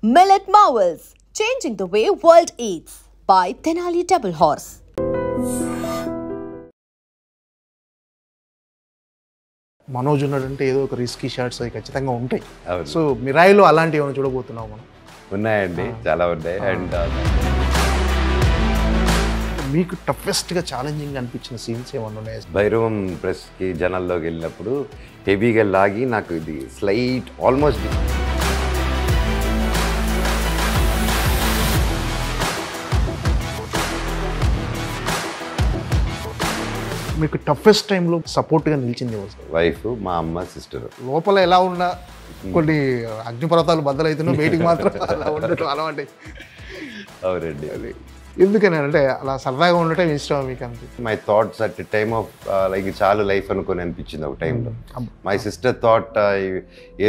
Millet Marvels, changing the way world eats by Tenali Double Horse. Manoj ఉన్నాడంటే ఏదో ఒక risky shots అవి ఖచ్చితంగా ఉంటాయి. అవును. సో మిరాయిలో అలాంటివి ఏమైనా చూడబోతున్నాం మనం? ఉన్నాయండి, చాలా ఉన్నాయి. అండ్ మీకు టఫెస్ట్గా ఛాలెంజింగ్ అనిపించిన సీన్స్ ఏమైనా ఉన్నాయి? భైరవం ప్రెస్కి జనాల్లోకి వెళ్ళినప్పుడు హెవీగా లాగి నాకు ఇది స్లైట్ ఆల్మోస్ట్ మీకు టఫెస్ట్ టైంలో సపోర్ట్గా నిలిచింది ఎవరు? వైఫ్, మా అమ్మ, సిస్టర్. లోపల ఎలా ఉన్నా కొన్ని అగ్నిపర్వతాలు బద్దలైతున్నా బయటికి మాత్రం అలా ఉండటం అలవాటు. అవునండి. అది ఎందుకని అంటే అలా సరదాగా ఉండటం ఇష్టం మీకు? అంతే my thoughts at time of like చాలా లైఫ్ అనుకొని అనిపించింది ఒక టైంలో. మై సిస్టర్ థాట్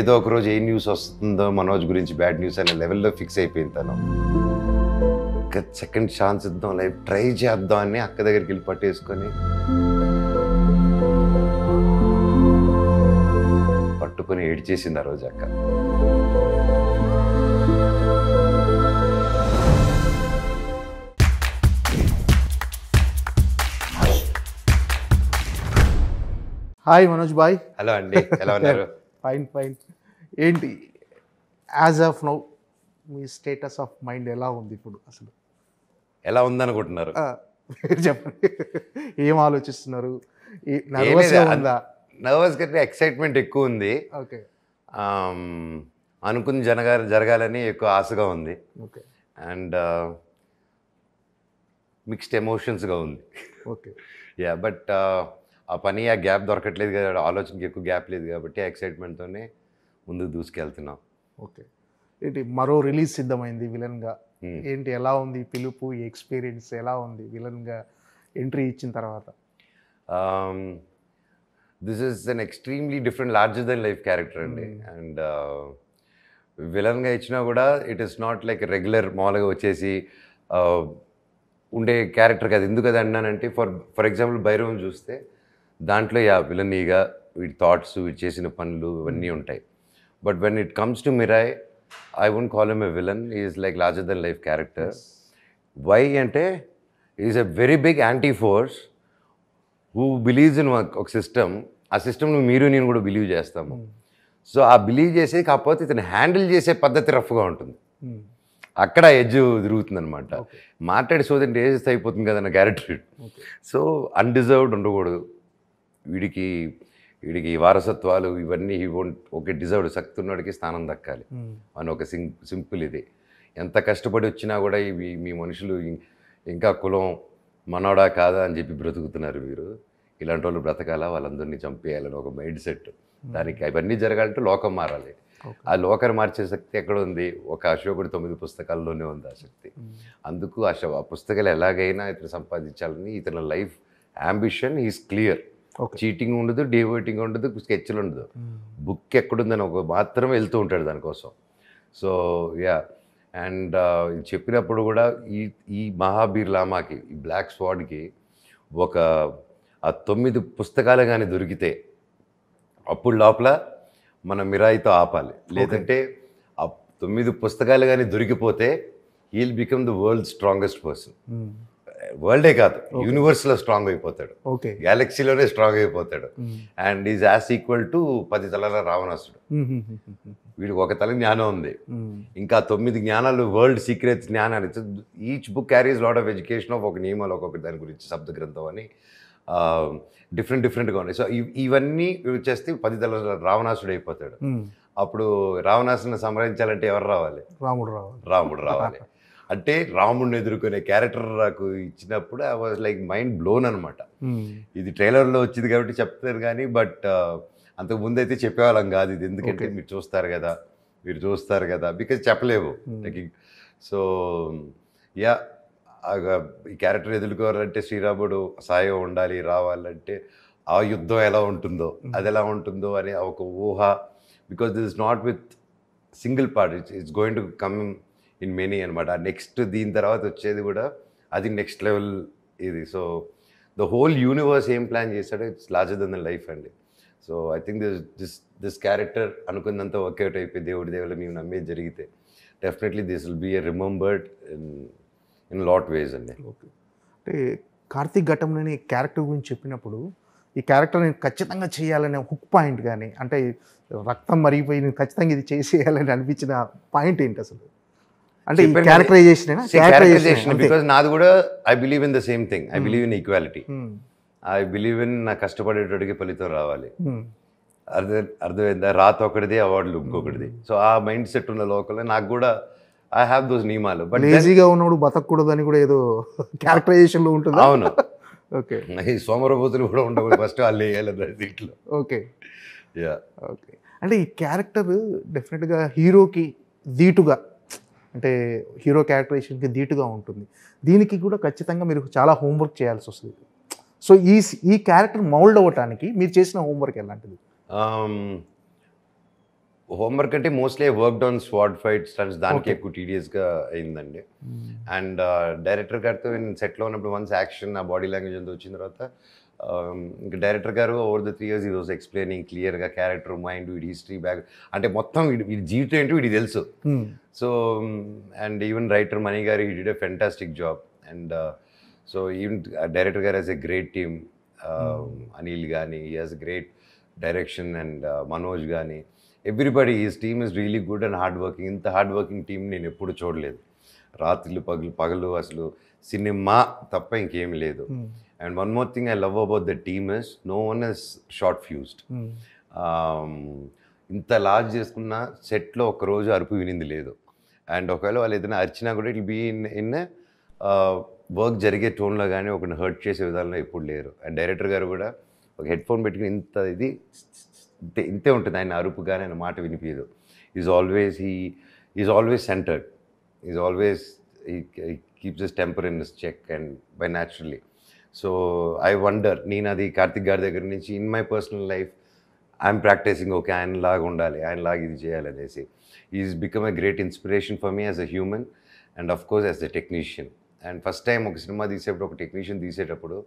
ఏదో ఒక రోజు ఏ న్యూస్ వస్తుందో మనోజ్ గురించి, బ్యాడ్ న్యూస్ అనే లెవెల్లో ఫిక్స్ అయిపోయింది తను. సెకండ్ ఛాన్స్ ఇద్దాం, లైఫ్ ట్రై చేద్దాం అని అక్క దగ్గరికి వెళ్ళి పట్టేసుకొని పట్టుకొని ఏడ్చేసింది ఆ రోజు అక్క. Hi Manoj bye. హలో అండి, ఎలా ఉన్నారు? Fine fine. ఏంటి యాజ్ ఆఫ్ నౌ మీ స్టేటస్ ఆఫ్ మైండ్ ఎలా ఉంది ఇప్పుడు? అసలు ఎలా ఉందనుకుంటున్నారు? చెప్పండి, ఏం ఆలోచిస్తున్నారు? నర్వస్గా ఉందా? నర్వస్ కంటే ఎక్సైట్మెంట్ ఎక్కువ ఉంది. ఓకే. అనుకుని జరగాలని ఎక్కువ ఆశగా ఉంది. ఓకే. అండ్ మిక్స్డ్ ఎమోషన్స్గా ఉంది. ఓకే. యా, బట్ ఆ పని ఆ గ్యాప్ దొరకట్లేదు కదా, ఆలోచనకి ఎక్కువ గ్యాప్ లేదు కాబట్టి ఎక్సైట్మెంట్తోనే ముందుకు దూసుకెళ్తున్నాం. ఓకే. ఏంటి మరో రిలీజ్ సిద్ధమైంది విలన్గా. ఏంటి ఎలా ఉంది పిలుపు, ఈ ఎక్స్పీరియన్స్ ఎలా ఉంది విలన్గా ఎంట్రీ ఇచ్చిన తర్వాత? This is an extremely different, larger than life character అండి. అండ్ విలన్గా ఇచ్చినా కూడా it is not like regular మామూలుగా వచ్చేసి ఉండే క్యారెక్టర్ కాదు. ఎందుకు అది అన్నానంటే ఫర్ ఎగ్జాంపుల్ భైరవం చూస్తే దాంట్లో విలనీగా వీడి థాట్స్, వీడు చేసిన పనులు ఇవన్నీ ఉంటాయి. But when it comes to Mirai, I wouldn't call him a villain. He is like larger than life character. Yes. Why ante he is a very big anti-force who believes in ఒక system. ఆ సిస్టమ్ను మీరు నేను కూడా believe చేస్తాము. So ఆ believe చేసే కాకపోతే ఇతను హ్యాండిల్ చేసే పద్ధతి రఫ్గా ఉంటుంది. అక్కడ ఎడ్జ్ తిరుగుతుంది అనమాట. మాట్లాడి సోదంటే ఏజెస్ అయిపోతుంది కదన్న క్యారెక్టర్. సో అన్డిజర్వ్డ్ ఉండకూడదు. వీడికి వారసత్వాలు ఇవన్నీ ఓకే డిజర్వ్డ్, శక్తి ఉన్నవాడికి స్థానం దక్కాలి అని ఒక సింపుల్ ఇది. ఎంత కష్టపడి వచ్చినా కూడా మీ మనుషులు ఇంకా కులం మనోడా కాదా అని చెప్పి బ్రతుకుతున్నారు. మీరు ఇలాంటి వాళ్ళు బ్రతకాలా, వాళ్ళందరినీ చంపేయాలని ఒక మైండ్ సెట్. దానికి అవన్నీ జరగాలంటే లోకం మారాలి. ఆ లోకాన్ని మార్చే శక్తి ఎక్కడ ఉంది? ఒక అశోకుడు 9 పుస్తకాల్లోనే ఉంది ఆ శక్తి. అందుకు ఆ పుస్తకాలు ఎలాగైనా ఇతను సంపాదించాలని ఇతని life ambition is clear. Cheating ఉండదు, డివోటింగ్ ఉండదు, స్కెచ్లు ఉండదు. బుక్ ఎక్కడుందని ఒక మాత్రమే వెళ్తూ ఉంటాడు దానికోసం. సో యా, అండ్ చెప్పినప్పుడు కూడా ఈ మహాబీర్ లామాకి, ఈ బ్లాక్ స్వాడ్కి ఆ 9 పుస్తకాలు కానీ దొరికితే అప్పుడు లోపల మన మిరాయితో ఆపాలి. లేదంటే ఆ 9 పుస్తకాలు కానీ దొరికిపోతే he'll become the world strongest person. వరల్డే కాదు, యూనివర్స్లో స్ట్రాంగ్ అయిపోతాడు, గ్యాలక్సీలోనే స్ట్రాంగ్ అయిపోతాడు. And is as equal to 10 తలల రావణాసుడు. వీడికి ఒక తల జ్ఞానం ఉంది, ఇంకా 9 జ్ఞానాలు, వరల్డ్ సీక్రెట్స్ జ్ఞానాలు. Each book carries lot of education of ఒక నియమాలు, ఒక్కొక్క దాని గురించి శబ్ద గ్రంథం అని డిఫరెంట్గా ఉన్నాయి. సో ఇవన్నీ చేస్తే 10 తలల రావణాసుడు అయిపోతాడు. అప్పుడు రావణాసుని సంహరించాలంటే ఎవరు రావాలి? రాముడు రావాలి. అంటే రాముడిని ఎదుర్కొనే క్యారెక్టర్ నాకు ఇచ్చినప్పుడు I was like mind blown అనమాట. ఇది ట్రైలర్లో వచ్చింది కాబట్టి చెప్తారు కానీ, బట్ అంతకుముందు అయితే చెప్పేవాళ్ళం కాదు ఇది. ఎందుకంటే మీరు చూస్తారు కదా బికాజ్ చెప్పలేవు. సో యా, ఈ క్యారెక్టర్ ఎదుర్కోవాలంటే శ్రీరాముడు సాయం ఉండాలి, రావాలంటే ఆ యుద్ధం ఎలా ఉంటుందో, అది ఎలా ఉంటుందో అనే ఒక ఊహ. Because this is not with single part, it's going to come in many అనమాట. నెక్స్ట్ దీని తర్వాత వచ్చేది కూడా అది నెక్స్ట్ లెవెల్ ఇది. సో ద హోల్ యూనివర్స్ ఏం ప్లాన్ చేశాడో it's larger than the life అండి. So I think this character అనుకున్నంత వర్కౌట్ అయిపోయి దేవుడి దేవుళ్ళు మేము నమ్మేది జరిగితే definitely this will be remembered in lot ways అండి. ఓకే. అంటే కార్తీక్ ఘట్టంలోని క్యారెక్టర్ గురించి చెప్పినప్పుడు ఈ క్యారెక్టర్ నేను ఖచ్చితంగా చేయాలనే హుక్ పాయింట్ కానీ, అంటే రక్తం మరిగిపోయి నేను ఖచ్చితంగా ఇది చేసేయాలని అనిపించిన పాయింట్ ఏంటి అసలు? అంటే ఈ క్యారెక్టరైజేషన్ బికాస్ నాది కూడా I believe in the same thing. I believe in equality. I believe in నా కష్టపడేటోడికి ఫలితం రావాలి. అర్థమైందా? రాత ఒకటిది, అవార్డులు ఇంకొకటిది. సో ఆ మైండ్ సెట్ ఉన్న లోకల్లో నాకు కూడా ఐ హ్యావ్ దోస్ నియమాలు. బట్ ఈజీగా ఉన్నప్పుడు బతకూడదని కూడా ఏదో క్యారెక్టరైజేషన్ లో ఉంటుంది. అవును. ఓకే. ఈ సోమరబోతులు కూడా ఉండవు, ఫస్ట్ వాళ్ళు వేయాలి దీంట్లో. ఓకే. యా. ఓకే. అంటే ఈ క్యారెక్టర్ డెఫినెట్గా హీరోకి ధీటుగా, అంటే హీరో క్యారెక్టరైజేషన్కి ధీటుగా ఉంటుంది. దీనికి కూడా ఖచ్చితంగా మీరు చాలా హోంవర్క్ చేయాల్సి వస్తుంది. సో ఈ క్యారెక్టర్ మౌల్డ్ అవ్వటానికి మీరు చేసిన హోంవర్క్ ఎలాంటిది? హోంవర్క్ అంటే mostly worked on squad fight stunts, దానికి ఎక్కువ టీడియస్గా అయిందండి. అండ్ డైరెక్టర్ గారితో నేను సెట్లో ఉన్నప్పుడు వన్స్ యాక్షన్ ఆ బాడీ లాంగ్వేజ్ అంతా వచ్చిన తర్వాత ఇంకా డైరెక్టర్ గారు ఓవర్ ద 3 years ఈ వాజ్ ఎక్స్ప్లెయినింగ్ క్లియర్గా క్యారెక్టర్, మైండ్, వీడి హిస్టరీ, బ్యాక్, అంటే మొత్తం వీడి జీవితం ఏంటి వీడికి తెలుసు. So and even writer Mani గారు he did a fantastic job. And so even director గారు has a great team. Anil కానీ he has a great direction. And Manoj కానీ everybody, his team is really good and hard working. ఇంత hard working team నేను ఎప్పుడు చూడలేదు. రాత్రులు పగలు అసలు సినిమా తప్ప ఇంకేం లేదు. And one more thing I love about the team is no one is short fused. ఇంత లార్జ్ చేసుకున్న సెట్లో ఒకరోజు అరుపు వినింది లేదు. అండ్ ఒకవేళ వాళ్ళు ఏదైనా అరిచినా కూడా ఇట్ బీ ఇన్ వర్క్ జరిగే టోన్లో కానీ ఒకరిని హర్ట్ చేసే విధానంలో ఎప్పుడు లేరు. అండ్ డైరెక్టర్ గారు కూడా ఒక హెడ్ ఫోన్ పెట్టుకుని ఇంత ఇది ఇంతే ఉంటుంది. ఆయన అరుపు కానీ ఆయన మాట వినిపించదు. Is always centred. Is always keeps his temper in his check and by naturally. So I wonder, నేను అది కార్తిక్ గారి దగ్గర నుంచి in my personal life I'm practising, okay ఆయనలాగా ఉండాలి, ఆయనలాగా ఇది చేయాలి అనేసి. Is become a great inspiration for me as a human and of course as a technician. And first time ఒక సినిమా తీసేటప్పుడు, ఒక టెక్నీషియన్ తీసేటప్పుడు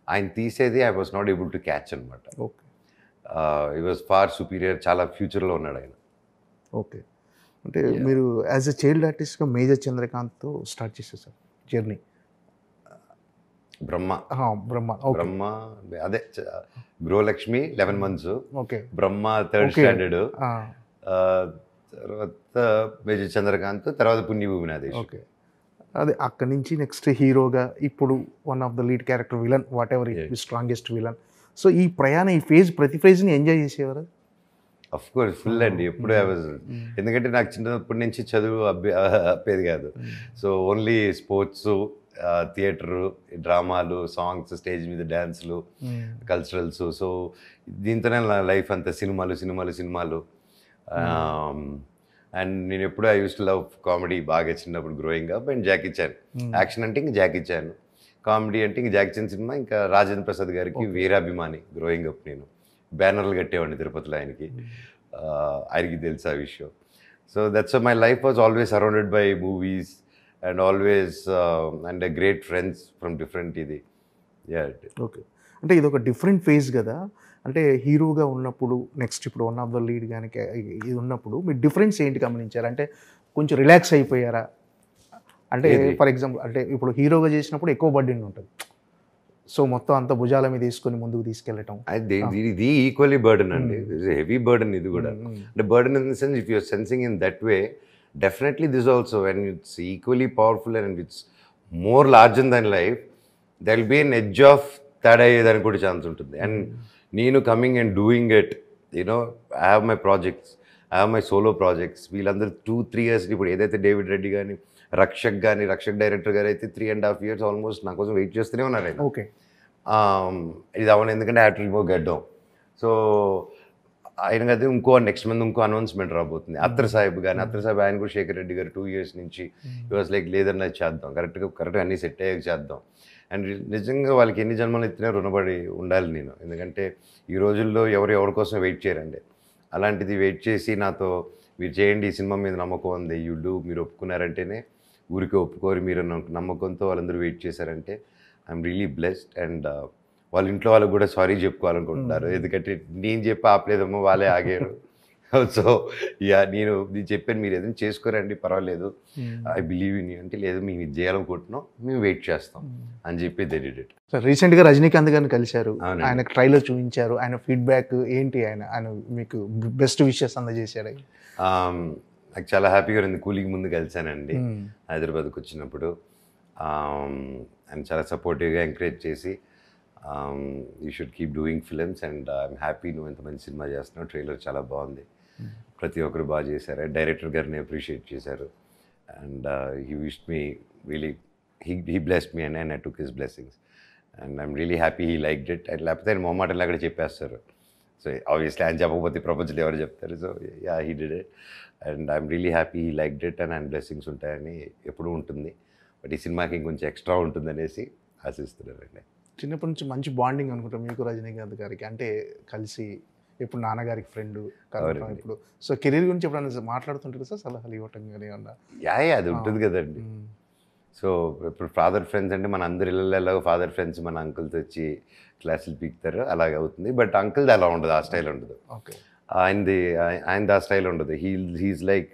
ఆయన తీసేది I was not able to catch అనమాట. ఓకే. ఈ వాజ్ ఫార్ సుపీరియర్. చాలా ఫ్యూచర్లో ఉన్నాడు ఆయన. ఓకే. అంటే మీరు యాజ్ ఎ చైల్డ్ ఆర్టిస్ట్గా మేజర్ చంద్రకాంత్తో స్టార్ట్ చేసేసారు జర్నీ. బ్రహ్మ బ్రహ్మ అదే గృహలక్ష్మి 11 months, ఓకే. బ్రహ్మ 3rd standard, తర్వాత మేజర్ చంద్రకాంత్, తర్వాత పుణ్యభూమి నాదేశ్. ఓకే. అదే అక్కడి నుంచి నెక్స్ట్ హీరోగా ఇప్పుడు one of the lead character villain, what ever strongest villain. So ఈ ప్రయాణం, ఈ ప్రతి ఫేజ్ని ఎంజాయ్ చేసేవారు? అఫ్ కోర్స్ ఫుల్ అండి. ఎప్పుడు ఐ వాజ్, ఎందుకంటే నాకు చిన్నప్పటి నుంచి చదువు అప్పేది కాదు. సో ఓన్లీ స్పోర్ట్స్, థియేటరు, డ్రామాలు, సాంగ్స్, స్టేజ్ మీద డ్యాన్స్లు, కల్చరల్స్. సో దీంతోనే నా లైఫ్ అంతా సినిమాలు. అండ్ నేను ఎప్పుడు I use to love comedy బాగా చిన్నప్పుడు growing up. And Jackie Chan, action అంటే ఇంక జాకీ చాన్, కామెడీ అంటే ఇంక జాకీ చాన్ సినిమా, ఇంకా రాజేంద్ర ప్రసాద్ గారికి వీరాభిమాని గ్రోయింగ్ అప్. నేను బ్యానర్లు కట్టేవాడిని తిరుపతిలో ఆయనకి తెలుసు ఆ విషయం. So that's my life was always surrounded by movies and always and great friends from different ఇది. ఓకే. అంటే ఇది ఒక డిఫరెంట్ ఫేజ్ కదా. అంటే హీరోగా ఉన్నప్పుడు, నెక్స్ట్ ఇప్పుడు వన్ ఆఫ్ ద లీడ్ కానీ ఇది ఉన్నప్పుడు మీరు డిఫరెన్స్ ఏంటి గమనించారు? అంటే కొంచెం రిలాక్స్ అయిపోయారా? అంటే ఫర్ ఎగ్జాంపుల్, అంటే ఇప్పుడు హీరోగా చేసినప్పుడు ఎక్కువ బర్డెన్ ఉంటుంది. సో మొత్తం అంత భుజాల మీద తీసుకొని ముందుకు తీసుకెళ్ళటం, ఇది ఈక్వల్లీ బర్డెన్ అండి. హెవీ బర్డెన్ ఇది కూడా. అంటే burden in the sense, if you're sensing in that way, definitely this also, when it's equally powerful and it's more larger than life, there will be an edge of that ayedani kuda chance untundi. And neenu coming and doing it, you know, I have my projects, I have my solo projects. వీళ్ళందరూ 2-3 years ఇప్పుడు ఏదైతే David Reddy కానీ Rakshak director గారు అయితే 3.5 years almost నా కోసం wait చేస్తూనే ఉన్నారు ఆయన. ఓకే. ఇది అవన్నీ ఎందుకంటే have to remove Gaddam. So ఆయన కదా ఇంకో నెక్స్ట్ మంత్ ఇంకో అనౌన్స్మెంట్ రాబోతుంది. అత్తర్ సాహిబ్ ఆయన కూడా శేఖర్ రెడ్డి గారు 2 years నుంచి వాజ్ లైక్ లేదన్నా చేద్దాం, కరెక్ట్గా అన్నీ సెట్ అయ్యాక చేద్దాం. అండ్ నిజంగా వాళ్ళకి ఎన్ని జన్మలు ఎత్తినా రుణపడి ఉండాలి నేను. ఎందుకంటే ఈ రోజుల్లో ఎవరి కోసం వెయిట్ చేయరండి. అలాంటిది వెయిట్ చేసి నాతో మీరు చేయండి, ఈ సినిమా మీద నమ్మకం ఉంది, మీరు ఒప్పుకున్నారంటేనే, ఊరికే ఒప్పుకోరు, మీరు నమ్మకంతో వాళ్ళందరూ వెయిట్ చేశారంటే ఐఎమ్ రియలీ బ్లెస్డ్. అండ్ వాళ్ళ ఇంట్లో వాళ్ళకి కూడా సారీ చెప్పుకోవాలనుకుంటున్నారు. ఎందుకంటే నేను చెప్పి ఆపలేదమ్మో, వాళ్ళే ఆగారు. సో యా నేను చెప్పాను, మీరు ఏదైనా చేసుకోరండి పర్వాలేదు, ఐ బిలీవ్ ఇన్ యూ అంటే, లేదు మేము ఇది చేయాలనుకుంటున్నాం, మేము వెయిట్ చేస్తాం అని చెప్పి దే డిడ్ ఇట్. సార్ రీసెంట్గా రజనీకాంత్ గారిని కలిశారు, అవునండి. ఆయనకు ట్రైలర్ చూపించారు, ఆయన ఫీడ్బ్యాక్ ఏంటి, ఆయన మీకు బెస్ట్ విషెస్ అందజేశాడు? నాకు చాలా హ్యాపీగా ఉంది. కూలీకి ముందు కలిశానండి హైదరాబాద్కి వచ్చినప్పుడు. ఆయన చాలా సపోర్టివ్గా ఎంకరేజ్ చేసి you should keep doing films and I'm happy నువ్వు ఎంత మంచి సినిమా చేస్తున్నావు, ట్రైలర్ చాలా బాగుంది, ప్రతి ఒక్కరు బాగా చేశారు, డైరెక్టర్ గారిని అప్రిషియేట్ చేశారు. And he wished me really, he blessed me and I took his blessings and I'm really happy he liked it. And లేకపోతే ఆయన మొహమాటలు అక్కడ చెప్పేస్తారు. సో ఆబ్వియస్లీ ఆయన చెప్పకపోతే ప్రపంచంలో ఎవరు చెప్తారు. So yeah he did it and I'm really happy he liked it and ఆయన బ్లెస్సింగ్స్ ఉంటాయని ఎప్పుడూ ఉంటుంది. బట్ ఈ సినిమాకి ఇంకొంచెం ఎక్స్ట్రా ఉంటుందనేసి ఆశిస్తున్నారండి. చిన్నప్పటి నుంచి మంచి బాండింగ్ అనుకుంటాం మీకు రజనీకాంత్ గారికి, అంటే కలిసి ఇప్పుడు నాన్నగారికి ఫ్రెండ్ కలవటం, ఇప్పుడు సో కెరీర్ గురించి ఎప్పుడైనా మాట్లాడుతుంటారు సార్, సలహాలు ఇవ్వటం కానీ ఏమన్నా? యా అది ఉంటుంది కదండి. సో ఇప్పుడు ఫాదర్ ఫ్రెండ్స్ అంటే మన అందరి ఇళ్ళల్లో ఫాదర్ ఫ్రెండ్స్ మన అంకుల్తో వచ్చి క్లాసులు పీకుతారు, అలాగే అవుతుంది. బట్ అంకుల్ది అలా ఉండదు, ఆ స్టైల్ ఉండదు. ఓకే, ఆయనది ఆ స్టైల్ ఉండదు. హీఈస్ లైక్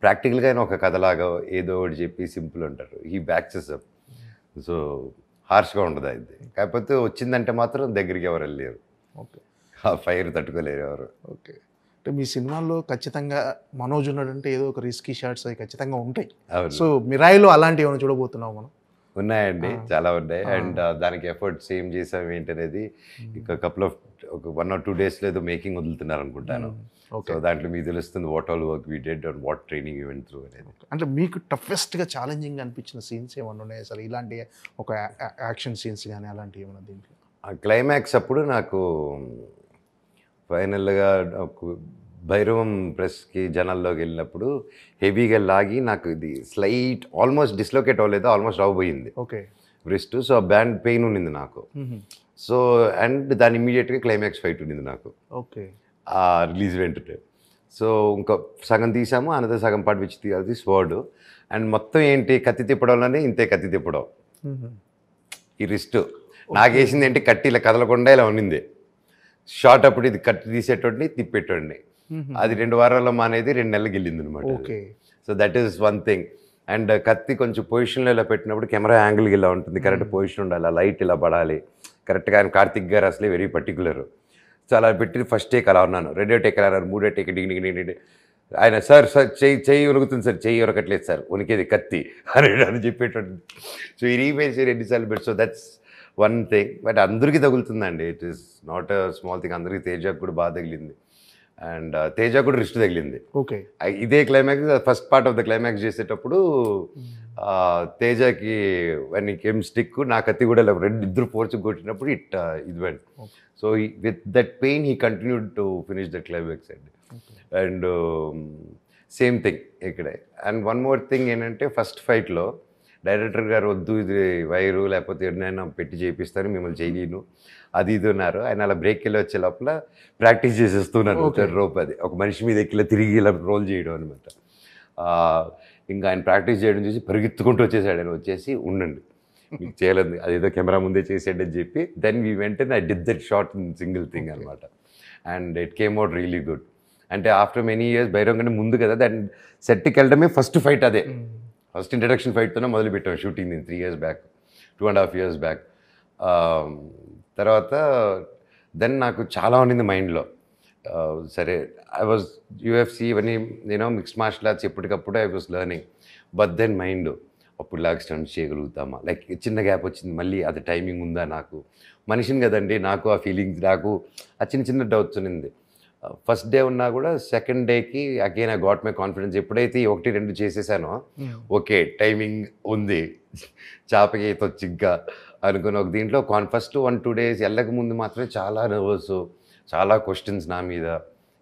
ప్రాక్టికల్గా ఆయన ఒక కథలాగా ఏదో ఒకటి చెప్పి సింపుల్ ఉంటారు. He బ్యాక్సెస్ up. సో హార్ష్గా ఉండదు అది. కాకపోతే వచ్చిందంటే మాత్రం దగ్గరికి ఎవరు వెళ్ళలేరు. ఓకే, ఆ ఫైర్ తట్టుకోలేరు ఎవరు. ఓకే. అంటే మీ సినిమాల్లో ఖచ్చితంగా మనోజ్ ఉన్నాడంటే ఏదో ఒక రిస్కీ షాట్స్ అవి ఖచ్చితంగా ఉంటాయి. సో మిరాయిలో అలాంటివి ఏమైనా చూడబోతున్నాం మనం? ఉన్నాయండి, చాలా ఉన్నాయి. అండ్ దానికి ఎఫర్ట్స్ ఏం చేసాం ఏంటనేది ఇంకా ఒక 1 or 2 daysలో ఏదో మేకింగ్ వదులుతున్నారు అనుకుంటాను. సో దాంట్లో మీకు తెలుస్తుంది what all work we did and what training you went through అనేది. అంటే మీకు టఫెస్ట్గా ఛాలెంజింగ్ అనిపించిన సీన్స్ ఏమైనా ఉన్నాయా సార్? ఇలాంటి ఒక యాక్షన్ సీన్స్ కానీ అలాంటివి ఏమైనా దీంట్లో? ఆ క్లైమాక్స్ అప్పుడు నాకు ఫైనల్గా భైరవం ప్రెస్కి జనాల్లోకి వెళ్ళినప్పుడు హెవీగా లాగి నాకు ఇది స్లైట్ ఆల్మోస్ట్ డిస్లోకేట్ అవ్వలేదు, ఆల్మోస్ట్ అవ్వబోయింది ఓకే బ్రెస్ట్. సో ఆ బ్యాండ్ పెయిన్ ఉండింది నాకు. సో అండ్ దాని ఇమీడియట్గా క్లైమాక్స్ ఫైట్ ఉండింది నాకు ఓకే ఆ రిలీజ్ వెంటనే. సో ఇంకా సగం తీసాము, అనదర్ సగం పాటు విచ్చి తీయాలి స్వర్డ్. అండ్ మొత్తం ఏంటి కత్తి తిప్పడంలోనే ఇంతే కత్తి తిప్పడం. ఈ రిస్ట్ నాకు వేసింది ఏంటి, కట్టి ఇలా కదలకుండా ఇలా ఉండింది. షార్ట్ అప్పుడు ఇది కట్టి తీసేటోడిని తిప్పేటోడిని. అది 2 వారాల్లో మానేది 2 నెలలకు వెళ్ళింది అనమాట. So that is one thing. And కత్తి కొంచెం పొజిషన్లో ఇలా పెట్టినప్పుడు కెమెరా యాంగిల్కి ఇలా ఉంటుంది, కరెక్ట్ పొజిషన్ ఉండాలి, ఆ లైట్ ఇలా పడాలి కరెక్ట్గా. ఆయన కార్తిక్ గారు అసలే వెరీ పర్టికులర్. సో అలా పెట్టి ఫస్ట్ టేక్ అలా ఉన్నాను, 2వ టేక్ అలా అన్నారు, 3వ టేక్ డింగ్ ఆయన సార్ చెయ్యి ఉనుకుతుంది సార్, చెయ్యి ఉనకట్లేదు సార్, ఉనికేది కత్తి అని చెప్పేటట్టు. సో ఈ రీమేజ్ ఎన్నిసార్లు పెట్టి. So that's one thing. But అందరికీ తగులుతుందండి, it is not a small thing. అందరికీ తేజకు కూడా బాగా తగిలింది అండ్ తేజ కూడా రిస్ట్ తగిలింది. ఓకే, ఇదే climax first part of the climax చేసేటప్పుడు తేజకి వన్ కేమ్ స్టిక్, నా కత్తి కూడా ఇద్దరు ఫోర్స్ కొట్టినప్పుడు ఇది vent. So with that pain he continued to finish the climax అండి. అండ్ సేమ్ థింగ్ ఇక్కడే. అండ్ వన్ మోర్ థింగ్ ఏంటంటే ఫస్ట్ ఫైట్లో డైరెక్టర్ గారు వద్దు ఇది వైరు లేకపోతే ఎన్నైనా పెట్టి చేపిస్తాను, మిమ్మల్ని చేయలేను అది ఇది ఉన్నారు. ఆయన అలా బ్రేక్ వెళ్ళి వచ్చే లోపల ప్రాక్టీస్ చేసేస్తున్నాను రోప్, అది ఒక మనిషి మీద ఎక్కిలా తిరిగి ఇలా రోల్ చేయడం అనమాట. ఇంకా ఆయన ప్రాక్టీస్ చేయడం చూసి పరిగెత్తుకుంటూ వచ్చేసాడు. ఆయన వచ్చేసి ఉండండి మీకు చేయలేదు, అదేదో కెమెరా ముందే చేసాడు అని చెప్పి then we went I did that short in single thing అనమాట. And it came out really good. అంటే ఆఫ్టర్ మెనీ ఇయర్స్ భైరవం కంటే ముందు కదా, దాన్ని సెట్కి వెళ్ళడమే ఫస్ట్ ఫైట్ అదే. ఫస్ట్ ఇంట్రడక్షన్ ఫైట్తోనే మొదలుపెట్టాం shooting 3 years back, 2.5 years back. తర్వాత దెన్ నాకు చాలా ఉండింది మైండ్లో. సరే ఐ వాజ్ యూఎఫ్సి ఇవన్నీ నేను మిక్స్డ్ మార్షల్ ఆర్ట్స్ ఎప్పటికప్పుడు I was learning. But then mind అప్పుడులాగా స్టంట్స్ చేయగలుగుతామా, లైక్ చిన్న గ్యాప్ వచ్చింది, మళ్ళీ అది టైమింగ్ ఉందా, నాకు మనిషిని కదండి, నాకు ఆ ఫీలింగ్స్, నాకు ఆ చిన్న డౌట్స్ ఉన్నింది. ఫస్ట్ డే ఉన్నా కూడా సెకండ్ డేకి again I got my confidence. ఎప్పుడైతే 1-2 చేసేసానో ఓకే టైమింగ్ ఉంది, చాపకి అయితే వచ్చి ఇంకా అనుకుని ఒక దీంట్లో ఫస్ట్ 1-2 days వెళ్ళక ముందు మాత్రమే చాలా నర్వస్, చాలా క్వశ్చన్స్ నా మీద.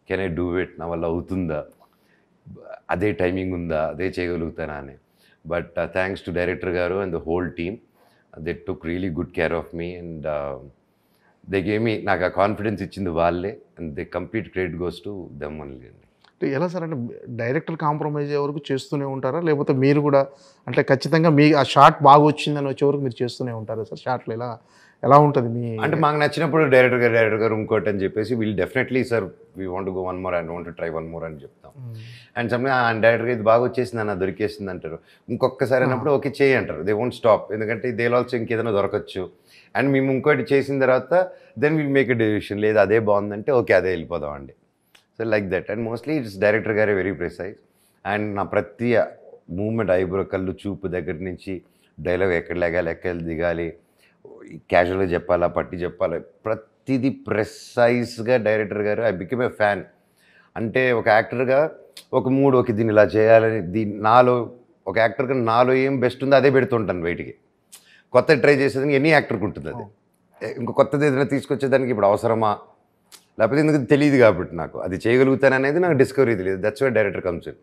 కెన్ ఐ డూ ఇట్, నా వల్ల అవుతుందా, అదే టైమింగ్ ఉందా, అదే చేయగలుగుతానా అని. బట్ థ్యాంక్స్ టు డైరెక్టర్ గారు and the whole team, they took really good care of me and they gave me, నాకు ఆ కాన్ఫిడెన్స్ ఇచ్చింది వాళ్ళే and they complete credit goes to them only అండి. అంటే ఎలా సార్, అంటే డైరెక్టర్ కాంప్రమైజ్ అయ్యే వరకు చేస్తూనే ఉంటారా, లేకపోతే మీరు కూడా అంటే ఖచ్చితంగా మీ ఆ షాట్ బాగా వచ్చిందని వచ్చే వరకు మీరు చేస్తూనే ఉంటారా సార్? షాట్లు ఎలా ఎలా ఉంటుంది మీ అంటే మాకు నచ్చినప్పుడు డైరెక్టర్ గారు ఇంకోటి అని చెప్పేసి వీళ్ళు definitely sir we want go 1 more and want try 1 more అని చెప్తాం. అండ్ సమ్టైమ్ ఆ డైరెక్టర్ ఇది బాగా వచ్చేసింది అన్న దొరికేసింది అంటారు. ఇంకొకసారి అన్నప్పుడు ఓకే చేయి అంటారు. దే వోంట్ స్టాప్, ఎందుకంటే దే ఆల్సో ఇంకేదైనా దొరకచ్చు. అండ్ మేము ఇంకోటి చేసిన తర్వాత then will make a decision, లేదు అదే బాగుందంటే ఓకే అదే వెళ్ళిపోదాం అండి. So like that. And mostly it's director గారే వెరీ ప్రిసైజ్. అండ్ నా ప్రతి మూమెంట్, ఐబ్రో, కళ్ళు చూపు దగ్గర నుంచి డైలాగ్ ఎక్కడ లేగాలి, ఎక్కడ దిగాలి, క్యాజువల్గా చెప్పాలా, పట్టి చెప్పాలా, ప్రతిదీ ప్రెసైజ్గా డైరెక్టర్ గారు. I become a fan. అంటే ఒక యాక్టర్గా ఒక మూడు ఓకే దీన్ని ఇలా చేయాలని, నాలో ఒక యాక్టర్గా నాలో ఏం బెస్ట్ ఉందో అదే పెడుతుంటాను బయటికి. కొత్త ట్రై చేసేదానికి ఎనీ యాక్టర్కి ఉంటుంది అది. ఇంకో కొత్తది ఏదైనా తీసుకొచ్చేదానికి ఇప్పుడు అవసరమా, లేకపోతే ఎందుకు తెలియదు కాబట్టి నాకు అది చేయగలుగుతాననేది నాకు డిస్కవరీ తెలియదు. That's why director comes in.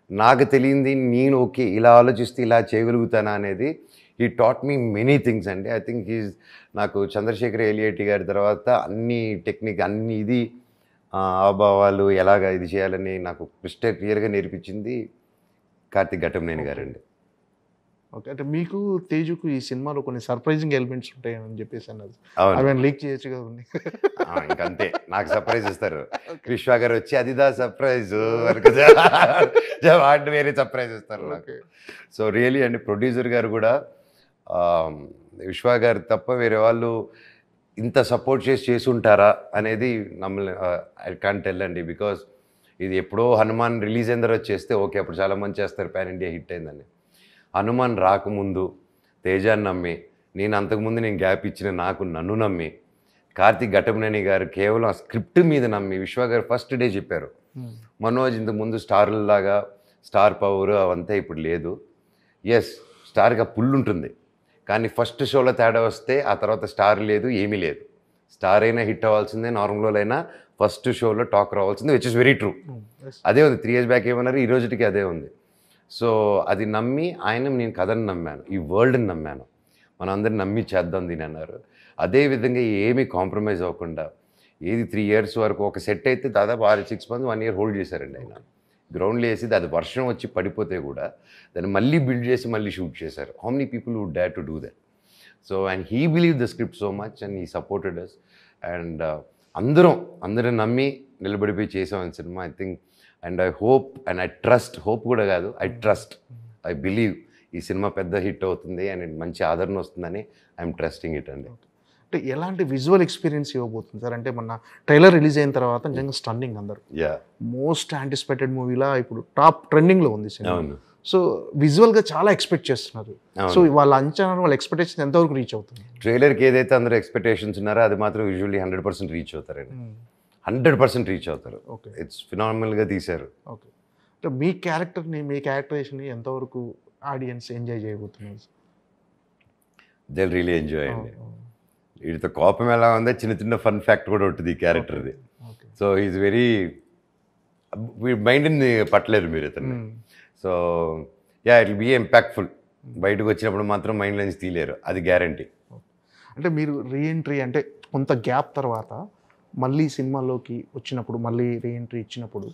నాకు తెలియంది నేను ఓకే ఇలా ఆలోచిస్తే ఇలా చేయగలుగుతానా అనేది he taught me many things అండి. ఐ థింక్ హీజ్ నాకు చంద్రశేఖర్ ఎలియేటి గారి తర్వాత అన్ని టెక్నిక్, అన్ని ఇది హావభావాలు ఎలాగ ఇది చేయాలని నాకు క్రిస్టల్ క్లియర్గా నేర్పించింది కార్తీక్ ఘట్టమనేని గారండి. ఓకే. అంటే మీకు తేజుకు ఈ సినిమాలో కొన్ని సర్ప్రైజింగ్ ఎలిమెంట్స్ ఉంటాయని చెప్పేసి అన్నారు. అవును, అవి లీక్ చేయొచ్చు కదా. ఇంకంతే నాకు సర్ప్రైజ్ ఇస్తారు. విశ్వ గారు వచ్చి అదిదా సర్ప్రైజ్ వాటి వేరే సర్ప్రైజ్ ఇస్తారు నాకు. సో రియలీ అండి, ప్రొడ్యూసర్ గారు కూడా విశ్వ గారు తప్ప వేరే వాళ్ళు ఇంత సపోర్ట్ చేసి ఉంటారా అనేది నమ్మలే. ఐ కాంట్ టెల్ అండి, బికాస్ ఇది ఎప్పుడో హనుమాన్ రిలీజ్ అయిన తర్వాత చేస్తే ఓకే అప్పుడు చాలా మంది చేస్తారు, పాన్ ఇండియా హిట్ అయిందని. హనుమాన్ రాకముందు తేజాన్ని నమ్మి, నేను అంతకుముందు నేను గ్యాప్ ఇచ్చిన నన్ను నమ్మి, కార్తీక్ ఘట్టమనేని గారు కేవలం ఆ స్క్రిప్ట్ మీద నమ్మి విశ్వ గారు ఫస్ట్ డే చెప్పారు, మనోజ్ ఇంతకుముందు స్టార్లాగా స్టార్ పవర్ అవంతా ఇప్పుడు లేదు. ఎస్, స్టార్గా పుల్ ఉంటుంది, కానీ ఫస్ట్ షోలో తేడా వస్తే ఆ తర్వాత స్టార్ లేదు, ఏమీ లేదు. స్టార్ అయినా హిట్ అవ్వాల్సిందే, నార్మల్ అయినా ఫస్ట్ షోలో టాక్ రావాల్సిందే, విచ్ ఇస్ వెరీ ట్రూ. అదే ఉంది 3 years బ్యాక్ ఏమన్నారు, ఈ రోజుకి అదే ఉంది. సో అది నమ్మి ఆయన, నేను కథని నమ్మాను, ఈ వరల్డ్ని నమ్మాను, మనం అందరిని నమ్మి చేద్దాం దీని అన్నారు. అదేవిధంగా ఏమీ కాంప్రమైజ్ అవ్వకుండా ఏది 3 years వరకు ఒక సెట్ అయితే దాదాపు 6 months 1 year హోల్డ్ చేశారండి ఆయన. గ్రౌండ్లో వేసి అది వర్షం వచ్చి పడిపోతే కూడా దాన్ని మళ్ళీ బిల్డ్ చేసి మళ్ళీ షూట్ చేశారు. How many people would dare to do that? So and he believe the script so much and he supported us. And అందరం నమ్మి నిలబడిపోయి చేసాం cinema. I think and I hope and I trust, hope కూడా కాదు, I trust, I believe ఈ cinema పెద్ద hit అవుతుంది and మంచి ఆదరణ వస్తుందని ఐఎమ్ ట్రస్టింగ్ ఇట్ అండి. అంటే ఎలాంటి విజువల్ ఎక్స్పీరియన్స్ ఇవ్వబోతుంది సార్? అంటే మొన్న ట్రైలర్ రిలీజ్ అయిన తర్వాత నిజంగా స్టన్నింగ్, అందరు మోస్ట్ యాంటిసిపేటెడ్ మూవీలా ఇప్పుడు టాప్ ట్రెండింగ్లో ఉంది సినిమా. సో విజువల్గా చాలా ఎక్స్పెక్ట్ చేస్తున్నారు. సో వాళ్ళ అంచనా, వాళ్ళ ఎక్స్పెక్టేషన్ ఎంతవరకు రీచ్ అవుతుంది? ట్రైలర్కి ఏదైతే అందరూ ఎక్స్పెక్టేషన్స్ ఉన్నారో అది మాత్రం యూజువల్లీ 100% రీచ్ అవుతారండి. 100% రీచ్ అవుతారు. ఓకే, ఇట్స్ ఫినామినల్గా తీశారు. ఓకే. అంటే మీ క్యారెక్టరేషన్ని ఎంతవరకు ఆడియన్స్ ఎంజాయ్ చేయబోతున్నారు? దే రియలీ ఎంజాయ్ అండి. వీటితో కోపం ఎలా ఉందో చిన్న ఫన్ ఫ్యాక్ట్ కూడా ఉంటుంది ఈ క్యారెక్టర్ది. సో ఈజ్ వెరీ మైండ్ని పట్టలేరు మీరు ఇతన్ని. So yeah, it will be impactful. బయటకు వచ్చినప్పుడు మాత్రం మైండ్ నుంచి తీయలేరు, అది గ్యారంటీ. అంటే మీరు రీఎంట్రీ అంటే కొంత గ్యాప్ తర్వాత మళ్ళీ సినిమాలోకి వచ్చినప్పుడు, మళ్ళీ రీఎంట్రీ ఇచ్చినప్పుడు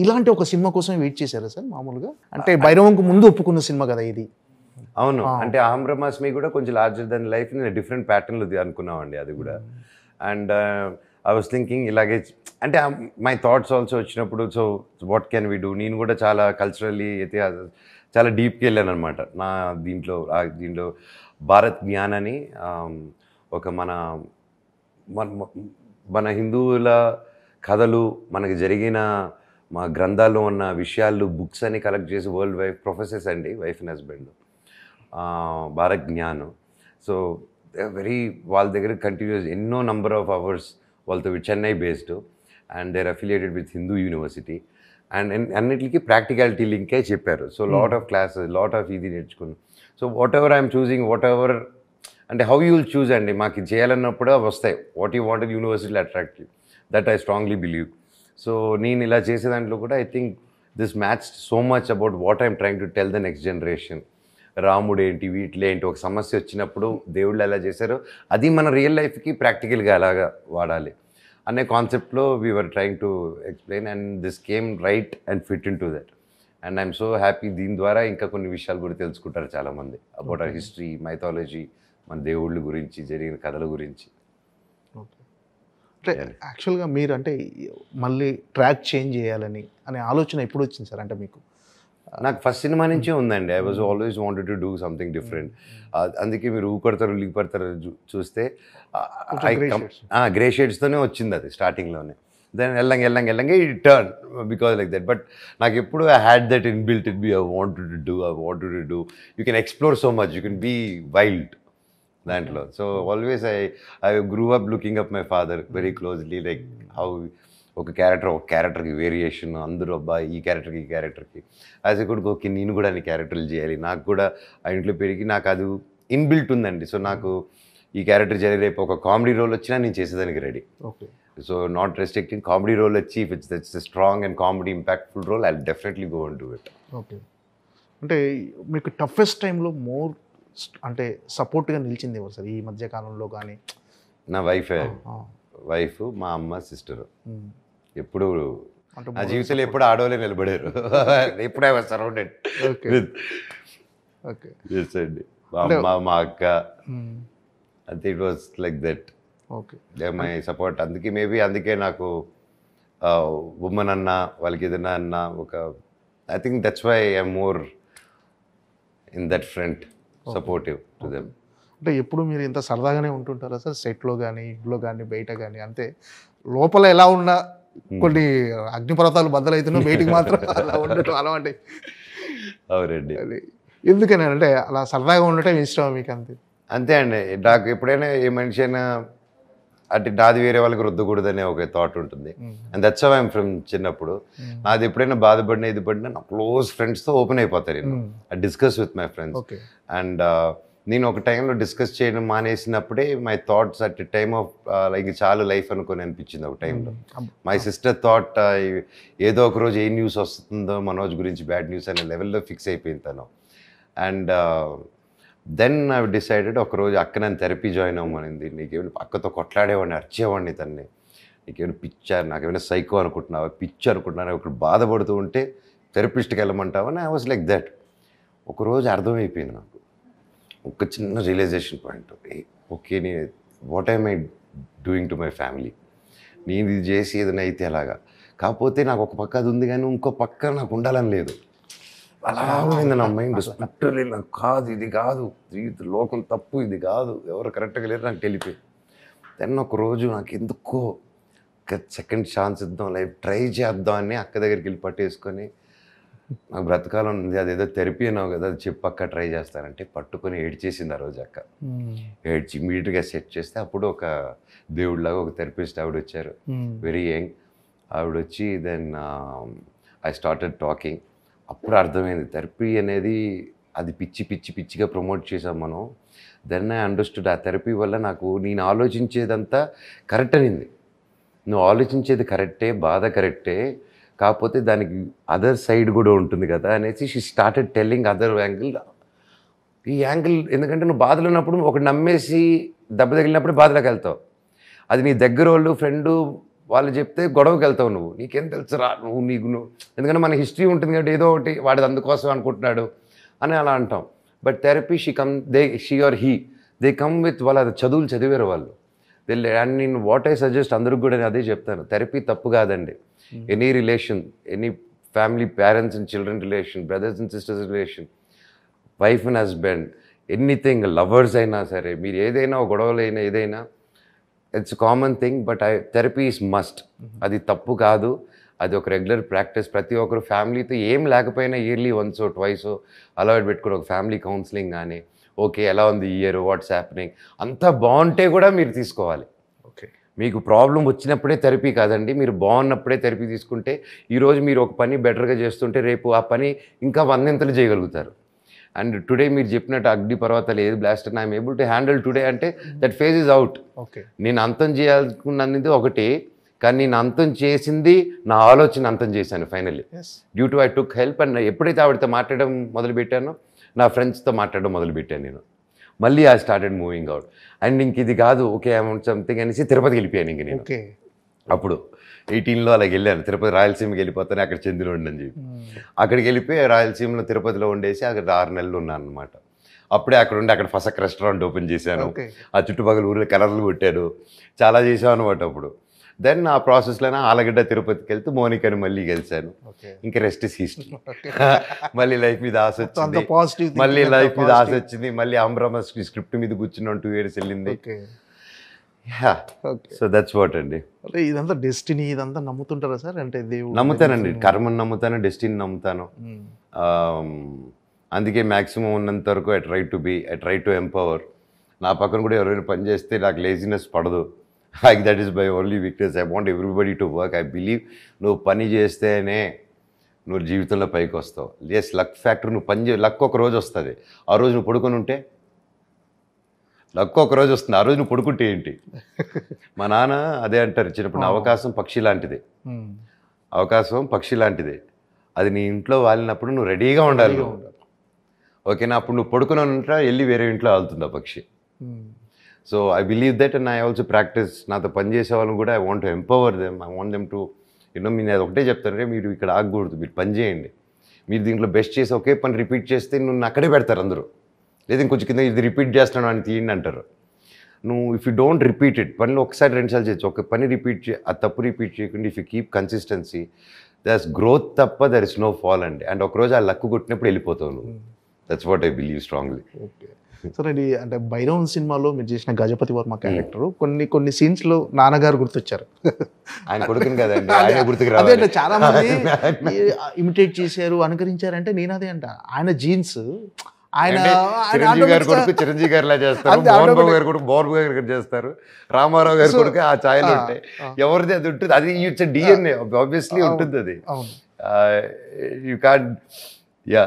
ఇలాంటి ఒక సినిమా కోసం వెయిట్ చేశారా సార్ మామూలుగా? అంటే భైరవంకు ముందు ఒప్పుకున్న సినిమా కదా ఇది. అవును, అంటే అహం బ్రహ్మాస్మి కూడా కొంచెం లార్జర్ దెన్ లైఫ్ డిఫరెంట్ ప్యాటర్న్లో అనుకున్నామండి అది కూడా. అండ్ ఐ వాస్ థింకింగ్ ఇలాగే, అంటే మై థాట్స్ ఆల్సో వచ్చినప్పుడు, so what can we do. నేను కూడా చాలా కల్చరల్లీ చాలా డీప్కి వెళ్ళాను అనమాట నా దీంట్లో. భారత్ జ్ఞాన్ అని ఒక మన హిందువుల కథలు, మనకి జరిగిన మా గ్రంథాల్లో ఉన్న విషయాలు, బుక్స్ అని కలెక్ట్ చేసి వరల్డ్ వైఫ్ ప్రొఫెసర్స్ అండి, wife and husband, Bharat Gyan. So వాళ్ళ దగ్గర కంటిన్యూస్ ఎన్నో నంబర్ ఆఫ్ అవర్స్ వాళ్ళతో, Chennai based and they're affiliated with Hindu university. And అన్నిటికీ ప్రాక్టికాలిటీ లింకే చెప్పారు. So lot of classes, lot of ఇది నేర్చుకున్నాను. So whatever I'm choosing, whatever అంటే హౌ యూ విల్ చూజ్ అండి, మాకు ఇది చేయాలన్నప్పుడు అవి వస్తాయి. వాట్ యూ వాంటెడ్ యూనివర్సిటీలో attract you, that I strongly believe. So నేను ఇలా చేసే దాంట్లో కూడా I think this match so much about what I'm trying to tell the next generation. రాముడు ఏంటి, వీటిలో ఏంటి, ఒక సమస్య వచ్చినప్పుడు దేవుళ్ళు ఎలా చేశారో అది మన రియల్ లైఫ్కి ప్రాక్టికల్గా అలాగా వాడాలి అనే కాన్సెప్ట్లో we're trying to explain. And this came right and fit into that. And I'm so happy. దీని ద్వారా ఇంకా కొన్ని విషయాలు కూడా తెలుసుకుంటారు చాలామంది అబౌట్ అవర్ హిస్టరీ, మైథాలజీ, మన దేవుళ్ళ గురించి జరిగిన కథల గురించి. ఓకే. అంటే యాక్చువల్గా మీరు అంటే మళ్ళీ ట్రాక్ చేంజ్ చేయాలని అనే ఆలోచన ఎప్పుడు వచ్చింది సార్ అంటే మీకు? నాకు ఫస్ట్ సినిమా నుంచే ఉందండి. I was always wanted to do something different. అందుకే మీరు ఊకొడతారు లీక్ పడతారు చూస్తే గ్రే షేడ్స్తోనే వచ్చింది అది స్టార్టింగ్లోనే. దెన్ ఎల్లంగా ఈ turn because like that. But నాకు ఎప్పుడు I had that in built it be I wanted to do you can explore so much, you can be wild దాంట్లో. So always I grew up looking up my father very closely, like how ఒక క్యారెక్టర్కి variation, అందరూ అబ్బాయి ఈ క్యారెక్టర్కి as a కూడా okay నేను కూడా అన్ని క్యారెక్టర్లు చేయాలి. నాకు కూడా ఆ ఇంట్లో పెరిగి నాకు అది ఇన్బిల్ట్ ఉందండి. సో నాకు ఈ క్యారెక్టర్ చేయాలి, రేపు ఒక కామెడీ రోల్ వచ్చినా నేను చేసేదానికి ready. Okay. So not restricting comedy role వచ్చి if it's strong and comedy impactful role I definitely go and do it. Okay. అంటే మీకు టఫెస్ట్ టైంలో మోర్ అంటే సపోర్ట్గా నిలిచింది ఎవరు సార్ ఈ మధ్య కాలంలో? కానీ నా వైఫ్ మా అమ్మ సిస్టరు ఎప్పుడు నా జీవితంలో ఎప్పుడు ఆడవాళ్ళే నిలబడారు. ఎప్పుడు ఐ వాజ్ సరౌండెడ్ విత్ అండి మా అమ్మ మా అక్క. అంతే, it was like that. Okay. My support. అందుకే నాకు ఉమెన్ అన్నా వాళ్ళకి ఏదైనా అన్నా ఒక I think that's why I'm more in that front supportive to them. అంటే ఎప్పుడు మీరు ఇంత సరదాగానే ఉంటుంటారా సార్ సెట్లో కానీ ఇంట్లో కానీ బయట కానీ? అంతే లోపల ఎలా ఉన్నా కొన్ని అగ్నిపర్వతాలు బద్దలవుతున్నాయి, బయటికి మాత్రం అలా ఉండటం అలవాటు. అవునండి. అది ఎందుకని అంటే అలా సరదాగా ఉండటం ఇష్టం మీకు? అంతే అండి. నాకు ఎప్పుడైనా ఏ మనిషి అయినా అంటే నాది వేరే వాళ్ళకి రుద్దకూడదనే ఒక థాట్ ఉంటుంది. And that's how I'm from చిన్నప్పుడు. నాది ఎప్పుడైనా బాధపడినా ఇది పడినా నా క్లోజ్ ఫ్రెండ్స్తో ఓపెన్ అయిపోతారు. నేను I discuss with my friends. And నేను ఒక టైంలో డిస్కస్ చేయడం మానేసినప్పుడే my thoughts at time of like చాలా లైఫ్ అనుకొని అనిపించింది ఒక టైంలో. మై సిస్టర్ థాట్ ఏదో ఒక రోజు ఏ న్యూస్ వస్తుందో మనోజ్ గురించి బ్యాడ్ న్యూస్ అనే లెవెల్లో ఫిక్స్ అయిపోయింది తను. అండ్ దెన్ ఐ డిసైడెడ్ ఒకరోజు అక్క నన్ను థెరపీ జాయిన్ అవ్వమనింది. నీకేమైనా అక్కతో కొట్లాడేవాడిని, అరిచేవాడిని తన్ని, నీకేమైనా పిచ్చారు, నాకేమైనా సైకో అనుకుంటున్నావా, పిచ్చి అనుకుంటున్నాను, ఒకరు బాధపడుతూ ఉంటే థెరపిస్ట్కి వెళ్ళమంటావని ఐ వాజ్ లైక్ దట్. ఒకరోజు అర్థమైపోయింది నాకు ఒక చిన్న రియలైజేషన్ పాయింట్. ఓకే, నేను what I'm I doing to my family? నేను ఇది చేసి ఏదైనా అయితే అలాగా, కాకపోతే నాకు ఒక పక్క అది ఉంది కానీ ఇంకో పక్క నాకు ఉండాలని లేదు. అలా ఉంది నా మైండ్. స్పిరిచువల్లీ నాకు కాదు, ఇది కాదు, లోకం తప్పు, ఇది కాదు, ఎవరు కరెక్ట్గా లేరు, నాకు తెలిపోయింది. దెన్ ఒకరోజు నాకు ఎందుకో సెకండ్ ఛాన్స్ ఇద్దాం, లైఫ్ ట్రై చేద్దాం అని అక్క దగ్గరికి వెళ్ళి పట్టేసుకొని, నాకు బ్రతకాలం ఉంది, అదేదో థెరపీ అన్నావు కదా, అది చెప్పక్క ట్రై చేస్తానంటే పట్టుకొని ఏడ్చేసింది ఆ రోజు అక్క. ఏడ్చి ఇమీడియట్గా సెట్ చేస్తే అప్పుడు ఒక దేవుడిలాగా ఒక థెరపిస్ట్ ఆవిడ వచ్చారు, వెరీ యంగ్ ఆవిడ వచ్చి. Then I started talking. అప్పుడు అర్థమైంది థెరపీ అనేది అది పిచ్చిగా ప్రమోట్ చేసాం మనం. దెన్ ఐ అండర్స్టూడ్ ఆ థెరపీ వల్ల నాకు నేను ఆలోచించేదంతా కరెక్ట్ అనింది. నువ్వు ఆలోచించేది కరెక్టే, బాధ కరెక్టే, కాకపోతే దానికి అదర్ సైడ్ కూడా ఉంటుంది కదా అనేసి she started telling other angle. ఈ యాంగిల్ ఎందుకంటే నువ్వు బాధలు ఉన్నప్పుడు ఒకటి నమ్మేసి దెబ్బ తగిలినప్పుడు బాధలోకి వెళ్తావు. అది నీ దగ్గర వాళ్ళు ఫ్రెండు వాళ్ళు చెప్తే గొడవకి వెళ్తావు. నీకేం తెలుసురా నువ్వు ఎందుకంటే మన హిస్టరీ ఉంటుంది కాబట్టి ఏదో ఒకటి వాడిది అందుకోసం అనుకుంటున్నాడు అని అలా అంటాం. But therapy she or he they come with వాళ్ళ చదువులు చదివారు వాళ్ళు. అండ్ నేను వాట్ ఐ సజెస్ట్ అందరికి కూడా అదే చెప్తాను, థెరపీ తప్పు కాదండి. Any relation, any family, parents and children relation, brothers and sisters relation, wife and husband, anything, lovers అయినా సరే, మీరు ఏదైనా గొడవలు అయినా ఏదైనా it's common thing. But therapy is must. అది తప్పు కాదు, అది ఒక రెగ్యులర్ ప్రాక్టీస్. ప్రతి ఒక్కరు ఫ్యామిలీతో ఏం లేకపోయినా ఇయర్లీ వన్సో ట్వైసో అలవాటు పెట్టుకుని ఒక ఫ్యామిలీ కౌన్సిలింగ్ కానీ, ఓకే ఎలా ఉంది ఈ ఇయర్, వాట్స్ హ్యాపెనింగ్, అంతా బాగుంటే కూడా మీరు తీసుకోవాలి. ఓకే, మీకు ప్రాబ్లం వచ్చినప్పుడే థెరపీ కాదండి, మీరు బాగున్నప్పుడే థెరపీ తీసుకుంటే ఈరోజు మీరు ఒక పని బెటర్గా చేస్తుంటే రేపు ఆ పని ఇంకా 100 చేయగలుగుతారు. అండ్ టుడే మీరు చెప్పినట్టు అగ్ని పర్వతాలు ఏది బ్లాస్ట్ అని I'm able to handle today అంటే that phase is out. Okay, నేను అంతం చేయాలనుకున్నది ఒకటి, కానీ నేను అంతం చేసింది నా ఆలోచన అంతం చేశాను finally due to I took help. And ఎప్పుడైతే ఆవిడతో మాట్లాడడం మొదలుపెట్టానో నా ఫ్రెండ్స్తో మాట్లాడడం మొదలుపెట్టాను నేను. మళ్ళీ I started moving out. And ఇంక ఇది కాదు ఓకే అమౌంట్ సంథింగ్ అనేసి తిరుపతికి వెళ్ళిపోయాను ఇంక నేను. అప్పుడు 18లో అలాగ వెళ్ళాను తిరుపతి, రాయలసీమకి వెళ్ళిపోతాను, అక్కడ చెందిన ఉండని చెప్పి అక్కడికి వెళ్ళిపోయి రాయలసీమలో తిరుపతిలో ఉండేసి అక్కడ 6 నెలలు ఉన్నాను అనమాట. అప్పుడే అక్కడ ఉండి అక్కడ ఫసక్ రెస్టారెంట్ ఓపెన్ చేశాను. Okay. ఆ చుట్టుపక్కల ఊర్లో కలర్లు కొట్టాను, చాలా చేసాం అనమాట అప్పుడు. దెన్ ఆ ప్రాసెస్లోనే ఆలగడ్డ తిరుపతికి వెళ్తే మోనికాని మళ్ళీ కలిశాను. Okay. ఇంకా రెస్ట్ ఇస్ హిస్టరీ. మళ్ళీ లైఫ్ మీద ఆశ అంత వచ్చింది, పాజిటివ్ మళ్ళీ లైఫ్ మీద ఆశ వచ్చింది, మళ్ళీ ఆంధ్రమ స్క్రిప్ట్ మీద కూర్చున్నాం 2 years వెళ్ళింది. సో దట్స్ వాట్ అండి. అంటే ఇదంతా డెస్టినీ ఇదంతా నమ్ముతుంటారా సార్? అంటే దేవుడు నమ్ముతానండి, కర్మను నమ్ముతాను, డెస్టినీ నమ్ముతాను. అందుకే మ్యాక్సిమం ఉన్నంత వరకు ఐ ట్రై టు ఎంపవర్. నా పక్కన కూడా ఎవరైనా పని చేస్తే నాకు లేజినెస్ పడదు. Like that is my only weakness. I want everybody to work. I believe నువ్వు పని చేస్తేనే నువ్వు జీవితంలో పైకి వస్తావు. Yes, luck factor. నువ్వు లక్ ఒక రోజు వస్తుంది, ఆ రోజు నువ్వు పడుకొని ఉంటే లక్ ఒక రోజు వస్తుంది, ఆ రోజు నువ్వు పడుకుంటే ఏంటి? మా నాన్న అదే అంటారు చిన్నప్పుడు, అవకాశం పక్షి లాంటిది, అవకాశం పక్షి లాంటిది, అది నీ ఇంట్లో వాలినప్పుడు నువ్వు రెడీగా ఉండాలి. ఓకేనా? అప్పుడు నువ్వు పడుకుని ఉంటా, వెళ్ళి వేరే ఇంట్లో వాళ్తుంది ఆ పక్షి. So I believe that and I also practice. నాతో పనిచేసే వాళ్ళని కూడా I want to empower them. I want them to నేను అది ఒకటే చెప్తానంటే, మీరు ఇక్కడ ఆగకూడదు, మీరు పని చేయండి. మీరు దీంట్లో బెస్ట్ చేసి ఒకే పని రిపీట్ చేస్తే నువ్వు అక్కడే పెడతారు అందరూ. లేదా ఇంకొంచెం కింద ఇది రిపీట్ చేస్తాను అని తీయండి అంటారు. నువ్వు if you don't repeat it, పనిలో ఒకసారి 2 సార్లు చేయొచ్చు, ఒక పని రిపీట్ ఆ తప్పు రిపీట్ చేయకుండా if you keep consistency, there is growth తప్ప దర్ ఇస్ నో ఫాల్ అండి. అండ్ ఒకరోజు ఆ లక్కు కొట్టినప్పుడు వెళ్ళిపోతావు నువ్వు. That's what I believe strongly. Okay sir, ఇది అంటే భైరవన్ సినిమాలో మీరు చేసిన గజపతి వర్మ క్యారెక్టర్ కొన్ని సీన్స్లో నాన్నగారు గుర్తొచ్చారు. ఆయన కొడుకుని కదండి, ఆయన గుర్తుకు అదే రావాలి. చాలా మంది ఇమిటేట్ చేశారు, అనుకరించారంటే నేను అదే అంట. ఆయన జీన్స్ ఆయన చిరంజీవి గారి కొడుకు చిరంజీవి గారిలా చేస్తారు, మోహన్ బాబు గారు కొడుకు మోహన్ బాబు గారు చేస్తారు, రామారావు గారి కొడుకు ఆ ఛాయలు ఉంటాయి. ఎవరిది అది ఉంటుంది, అది ఇట్స్ డిఎన్ఏ ఆబ్వియస్లీ ఉంటుంది అది. You can't. యా,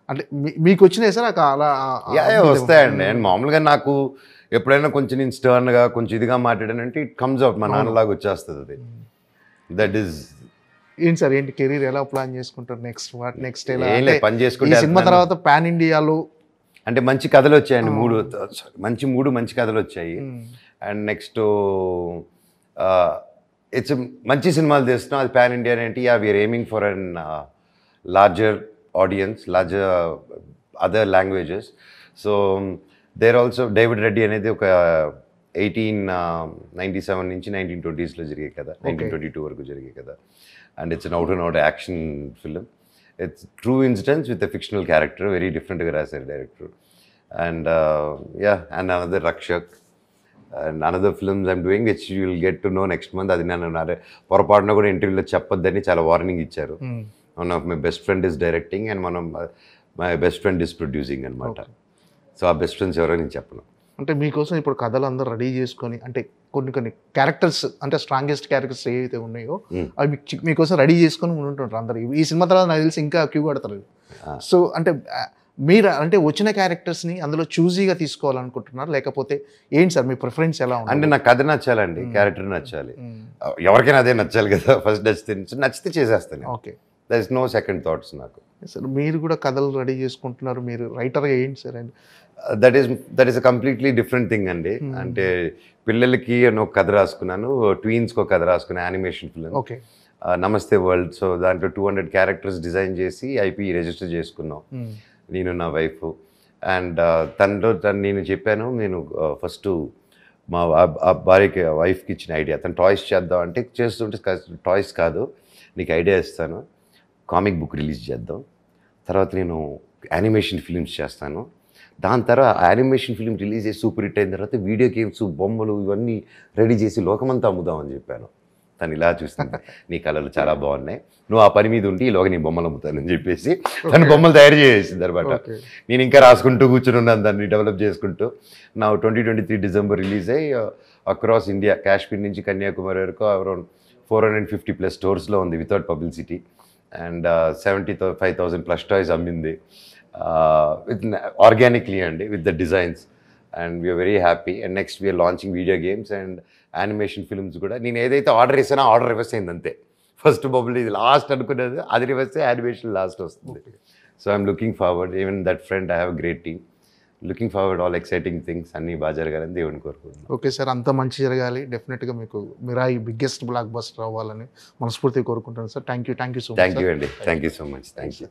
అంటే మీకు వచ్చినాయి సార్ అలా? వస్తాయండి. అండ్ మామూలుగా నాకు ఎప్పుడైనా కొంచెం నేను స్టర్న్గా కొంచెం ఇదిగా మాట్లాడానంటే ఇట్ కమ్స్ అవుట్, మా నాన్నలాగా వచ్చేస్తుంది అది. That is. ఏంటి సార్, ఏంటి కెరీర్ ఎలా ప్లాన్ చేసుకుంటారు? నెక్స్ట్ ఎలా పని చేసుకుంటే సినిమా తర్వాత పాన్ ఇండియాలో అంటే మంచి కథలు వచ్చాయండి, మంచి కథలు వచ్చాయి. అండ్ నెక్స్ట్ ఇట్స్ మంచి సినిమాలు తీస్తున్నాం, అది పాన్ ఇండియా ఏంటి, we're aiming for an larger audience, larger other languages. So there also David Reddy అనేది ఒక 1897 నుంచి 1920s జరిగే కదా, 1922 వరకు జరిగే కదా. And it's an out and out action film. It's true incidents with a fictional character, very డిఫరెంట్గా రాశారు director. And and another Rakshak and another films I'm doing which you will get to know next month. అది నేను పొరపాటున కూడా ఇంటర్వ్యూలో చెప్పొద్దని చాలా warning ఇచ్చారు. One of my best friend is directing and my best friend is producing అనమాట. So ఆ బెస్ట్ ఫ్రెండ్స్ ఎవరో నేను చెప్పను. అంటే మీకోసం ఇప్పుడు కథలు అందరూ రెడీ చేసుకొని, అంటే కొన్ని క్యారెక్టర్స్, అంటే స్ట్రాంగెస్ట్ క్యారెక్టర్స్ ఏవైతే ఉన్నాయో అవి మీకోసం రెడీ చేసుకొని ఉంటుంటారు అందరు. ఈ సినిమా తర్వాత నాకు తెలిసి ఇంకా క్యూ కడతారు. సో అంటే మీరు అంటే వచ్చిన క్యారెక్టర్స్ని అందులో చూజీగా తీసుకోవాలనుకుంటున్నారు, లేకపోతే ఏంటి సార్ మీ ప్రిఫరెన్స్ ఎలా ఉంది? అంటే నాకు కథ నచ్చాలండి, క్యారెక్టర్ నచ్చాలి, ఎవరికైనా అదే నచ్చాలి కదా. ఫస్ట్ నచ్చితే చేసేస్తాను. Okay, there is no second thoughts నాకు. సార్ మీరు కూడా కథలు రెడీ చేసుకుంటున్నారు, మీరు రైటర్గా ఏంటి sir? And that is a completely different thing అండి. అంటే పిల్లలకి ఒక కథ రాసుకున్నాను, ట్వీన్స్కి ఒక కథ రాసుకున్నాను, యానిమేషన్ ఫిల్మ్. ఓకే, నమస్తే వరల్డ్. సో దాంట్లో 200 క్యారెక్టర్స్ డిజైన్ చేసి ఐపీ రిజిస్టర్ చేసుకున్నాం, నేను నా వైఫ్. అండ్ నేను చెప్పాను, నేను ఫస్ట్ మా భార్యకి వైఫ్కి ఇచ్చిన ఐడియా, తను టాయ్స్ చేద్దాం అంటే చేస్తుంటే టాయ్స్ కాదు నీకు ఐడియా ఇస్తాను, కామిక్ బుక్ రిలీజ్ చేద్దాం, తర్వాత నేను యానిమేషన్ ఫిలిమ్స్ చేస్తాను, దాని తర్వాత యానిమేషన్ ఫిలిం రిలీజ్ చేసి సూపర్ హిట్ అయిన తర్వాత వీడియో గేమ్స్ బొమ్మలు ఇవన్నీ రెడీ చేసి లోకమంతా అమ్ముదామని చెప్పాను. తను ఇలా చూస్తుంది, నీ కళలు చాలా బాగున్నాయి, నువ్వు ఆ పని మీద ఉండి ఈలోగా నీ బొమ్మలు అమ్ముతానని చెప్పేసి తను బొమ్మలు తయారు చేసేసింది అనమాట. నేను ఇంకా రాసుకుంటూ కూర్చుని ఉన్నాను, దాన్ని డెవలప్ చేసుకుంటూ. నా 2023 డిసెంబర్ రిలీజ్ అయ్యి అక్రాస్ ఇండియా, కాశ్మీర్ నుంచి కన్యాకుమారి వరకు అరౌండ్ 450+ స్టోర్స్లో ఉంది వితౌట్ పబ్లిసిటీ. అండ్ 75,000+ టాయ్స్ అమ్మింది ఆర్గానిక్లీ అండి, with the designs. And we're very happy. And next we're launching video games and animation films కూడా. నేను ఏదైతే ఆర్డర్ ఇస్తానో ఆర్డర్ రివర్స్ అయింది అంతే. ఫస్ట్ బబుల్ ఇది లాస్ట్ అనుకునేది, అది రివర్స్ యానిమేషన్ లాస్ట్ వస్తుంది. So I'm looking forward, even that friend I have great team, looking forward, all exciting things అన్నీ బాగా జరగాలని దేవుని కోరుకుంటున్నాను. ఓకే సార్, అంత మంచి జరగాలి. డెఫినెట్గా మీకు మిరాయి బిగ్గెస్ట్ బ్లాక్ బస్టర్ అవ్వాలని మనస్ఫూర్తిగా కోరుకుంటాను sir. Thank you so much. Thank you అండి, thank you so much. Thank you.